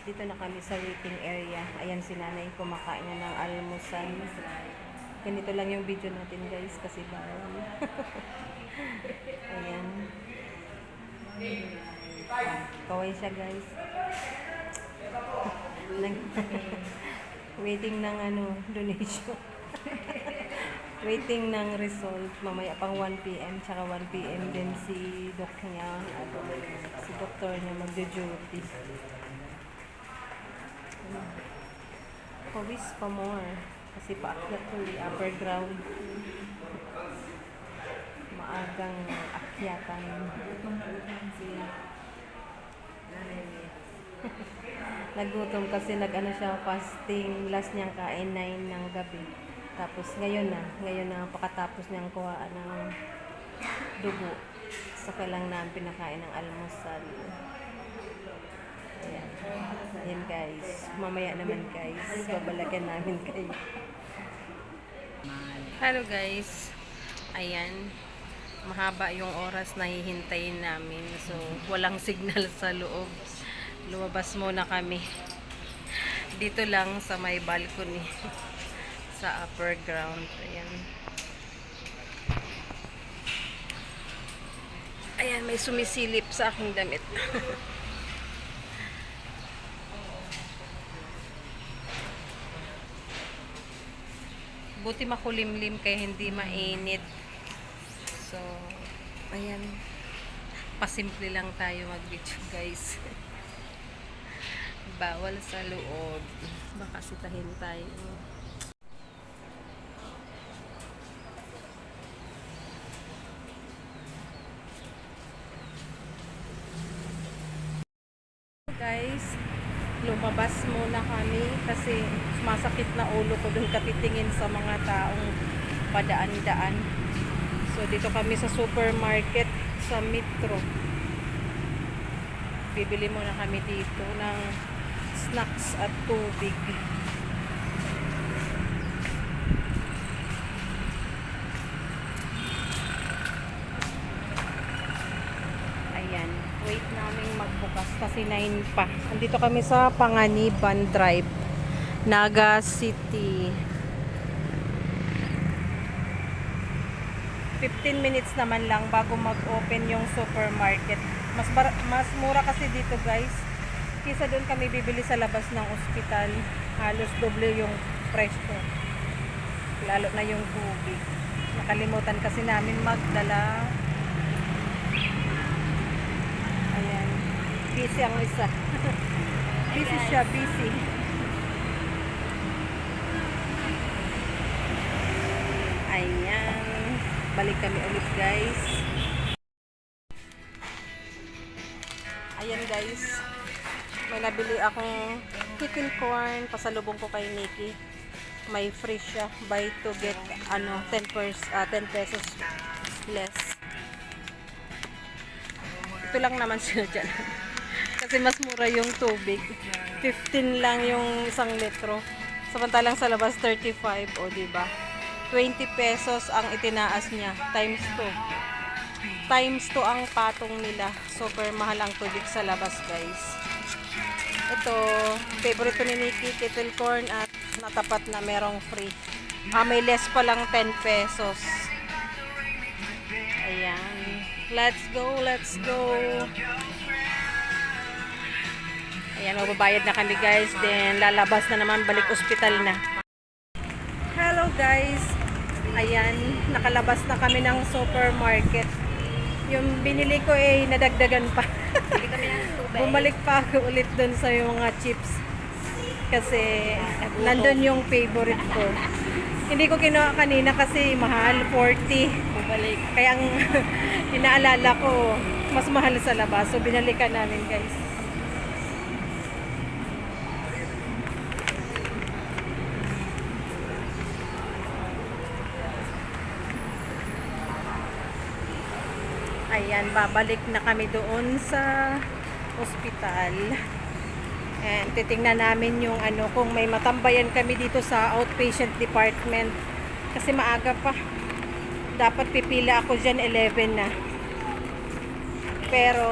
dito na kami sa waiting area. Ayan si nanay kumakain na ng almusal. Ganito lang yung video natin guys kasi bawal. Ayan. Kaway siya guys. Waiting ng donation. Waiting ng result. Mamaya pang 1 PM tsaka 1 PM din si doc niya. Si doktor niya magdo-duty. Pawis pa more. Kasi paakyat ko yung upper ground. Maagang akyatan. Nagutom kasi siya fasting. Last niyang kain 9 ng gabi. Tapos ngayon na pakatapos niyang kuhaan ng dugo. Saka lang na pinakain ng almusal. Ayan. Ayan guys. Mamaya naman guys. Babalagan namin kayo. Hello guys. Ayan. Mahaba yung oras na hihintayin namin. So, walang signal sa loob. Lumabas muna kami. Dito lang sa may balcony. Sa upper ground. Ayan. Ayan, may sumisilip sa aking damit. Buti makulimlim kaya hindi mainit. So, ayan. Pasimple lang tayo mag-video guys. Bawal sa loob. Baka sitahin tayo. Guys, lumabas muna kami kasi masakit na ulo ko dun katitingin sa mga taong padaan-daan. So dito kami sa supermarket sa Metro. Bibili muna kami dito ng snacks at tubig. Ayan, wait namin magbukas kasi 9 pa. Andito kami sa Panganiban Drive, Naga City. 15 minutes naman lang bago mag-open yung supermarket. Mas mura kasi dito guys. Kisa doon kami bibili sa labas ng ospital. Halos doble yung presyo. Lalo na yung tubig. Nakalimutan kasi namin magdala. Ayan. Busy ang isa. Busy siya, busy. Ayan. Balik kami ulit guys. Ayan guys. May nabili akong chicken corn. Pasalubong ko kay Nikki. May free siya. Buy to get 10 pesos less. Ito lang naman siya dyan. Kasi mas mura yung tubig. 15 lang yung 1 litro. Samantalang sa labas 35. O diba? 20 pesos ang itinaas niya. Times 2. Times 2 ang patong nila. Super mahal ang tubig sa labas guys. Ito, favorite ko ni Nikki, kettle corn at natapat na merong free. May less pa lang 10 pesos. Ayan. Let's go, let's go. Ayan, mababayad na kami guys. Then, lalabas na naman, balik ospital na. Hello guys. Ayan, nakalabas na kami ng supermarket. Yung binili ko nadagdagan pa. Bumalik pa ako ulit dun sa yung mga chips. Kasi nandun yung favorite ko. Hindi ko kinuha kanina kasi mahal, 40. Bumalik. Kaya ang inaalala ko, mas mahal sa labas. So binalikan namin guys. Ayan, babalik na kami doon sa ospital. And titingnan namin yung kung may matambayan kami dito sa outpatient department. Kasi maaga pa. Dapat pipila ako dyan 11 na. Pero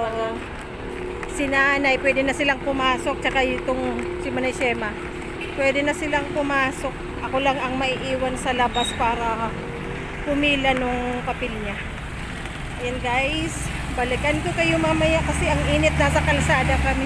si nanay, pwede na silang pumasok, tsaka itong si Manay Shema. Pwede na silang pumasok. Ako lang ang maiiwan sa labas para pumila nung papel niya. Ayan guys, balikan ko kayo mamaya kasi ang init, nasa kalsada kami.